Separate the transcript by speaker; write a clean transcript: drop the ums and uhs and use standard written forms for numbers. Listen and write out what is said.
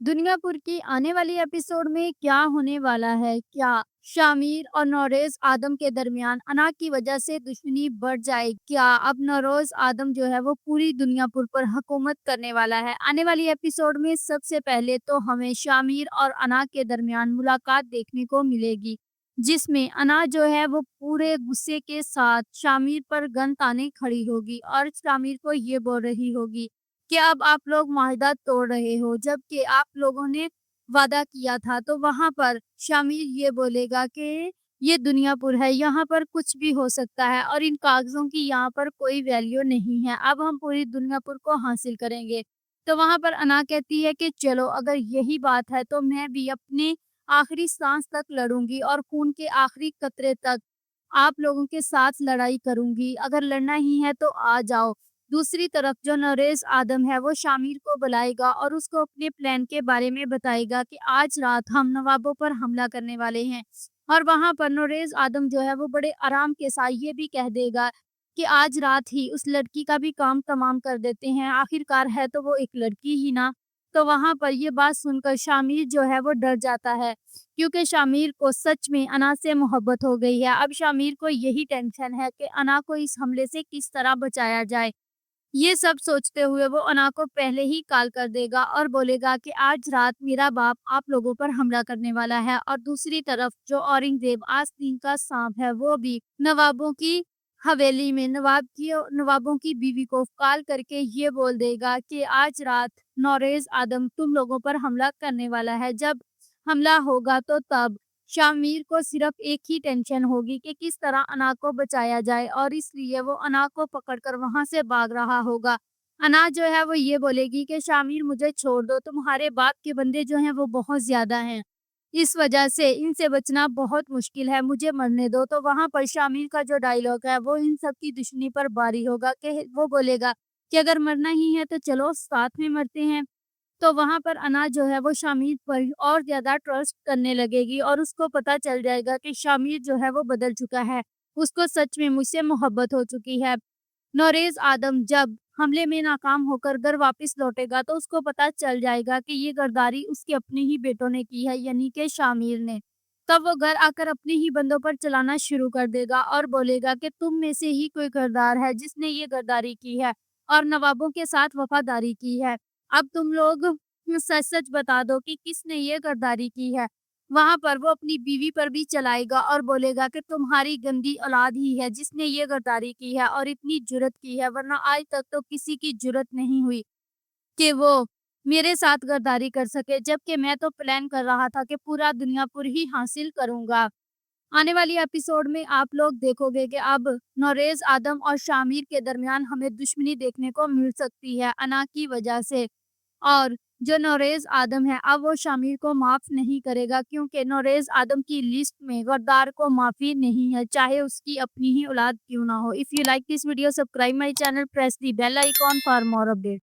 Speaker 1: दुनियापुर की आने वाली एपिसोड में क्या होने वाला है? क्या शामिर और नौरेज़ आदम के दरमियान अना की वजह से दुश्मनी बढ़ जाए? क्या अब नौरोज़ आदम जो है वो पूरी दुनियापुर पर हुकूमत करने वाला है? आने वाली एपिसोड में सबसे पहले तो हमें शामिर और अना के दरमियान मुलाकात देखने को मिलेगी, जिसमें अना जो है वो पूरे गुस्से के साथ शामिर पर गन ताने खड़ी होगी और शामिर को ये बोल रही होगी कि अब आप लोग माहिदा तोड़ रहे हो, जबकि आप लोगों ने वादा किया था। तो वहाँ पर शामिर ये बोलेगा कि ये दुनियापुर है, यहाँ पर कुछ भी हो सकता है और इन कागज़ों की यहाँ पर कोई वैल्यू नहीं है। अब हम पूरी दुनियापुर को हासिल करेंगे। तो वहाँ पर अना कहती है कि चलो अगर यही बात है तो मैं भी अपने आखिरी साँस तक लड़ूँगी और खून के आखिरी कतरे तक आप लोगों के साथ लड़ाई करूँगी। अगर लड़ना ही है तो आ जाओ। दूसरी तरफ जो नरेश आदम है वो शामिर को बुलाएगा और उसको अपने प्लान के बारे में बताएगा कि आज रात हम नवाबों पर हमला करने वाले हैं। और वहां पर नरेश आदम जो है वो बड़े आराम के साथ ये भी कह देगा कि आज रात ही उस लड़की का भी काम तमाम कर देते हैं, आखिरकार है तो वो एक लड़की ही ना। तो वहां पर ये बात सुनकर शामिर जो है वो डर जाता है, क्योंकि शामिर को सच में अना से मोहब्बत हो गई है। अब शामिर को यही टेंशन है कि अना को इस हमले से किस तरह बचाया जाए। ये सब सोचते हुए वो अना को पहले ही कॉल कर देगा और बोलेगा कि आज रात मेरा बाप आप लोगों पर हमला करने वाला है। और दूसरी तरफ जो औरंगजेब आस्तीन का सांप है वो भी नवाबों की हवेली में नवाबों की बीवी को कॉल करके ये बोल देगा कि आज रात नौरेज आदम तुम लोगों पर हमला करने वाला है। जब हमला होगा तो तब शामिर को सिर्फ एक ही टेंशन होगी कि किस तरह अना को बचाया जाए और इसलिए वो अना को पकड़कर वहां से भाग रहा होगा। अना जो है वो ये बोलेगी कि शामिर मुझे छोड़ दो, तुम्हारे बाप के बंदे जो हैं वो बहुत ज्यादा हैं, इस वजह से इनसे बचना बहुत मुश्किल है, मुझे मरने दो। तो वहां पर शामिर का जो डायलॉग है वो इन सब की दुश्मनी पर भारी होगा कि वो बोलेगा कि अगर मरना ही है तो चलो साथ में मरते हैं। तो वहाँ पर अना जो है वो शामिर पर और ज़्यादा ट्रस्ट करने लगेगी और उसको पता चल जाएगा कि शामिर जो है वो बदल चुका है। उसको सच में मुझसे मोहब्बत हो चुकी है। नौरेज़ आदम जब हमले में नाकाम होकर घर वापस लौटेगा तो उसको पता चल जाएगा कि ये गद्दारी उसके अपने ही बेटों ने की है, यानी कि शामिर ने। तब वो घर आकर अपने ही बंदों पर चलाना शुरू कर देगा और बोलेगा कि तुम में से ही कोई गद्दार है जिसने ये गद्दारी की है और नवाबों के साथ वफादारी की है। अब तुम लोग सच-सच बता दो कि किसने ये गद्दारी की है। वहाँ पर वो अपनी बीवी पर भी चलाएगा और बोलेगा कि तुम्हारी गंदी औलाद ही है जिसने ये गद्दारी की है और इतनी जुर्रत की है, वरना आज तक तो किसी की जुर्रत नहीं हुई कि वो मेरे साथ गद्दारी कर सके, जबकि मैं तो प्लान कर रहा था कि पूरा दुनियापुर ही हासिल करूँगा। आने वाली एपिसोड में आप लोग देखोगे कि अब नौरेज़ आदम और शामिर के दरमियान हमें दुश्मनी देखने को मिल सकती है अना की वजह से। और जो नौरेज़ आदम है अब वो शामिर को माफ़ नहीं करेगा, क्योंकि नौरेज़ आदम की लिस्ट में गद्दार को माफ़ी नहीं है, चाहे उसकी अपनी ही औलाद क्यों ना हो। If you like this video subscribe my channel, press the bell icon for more update.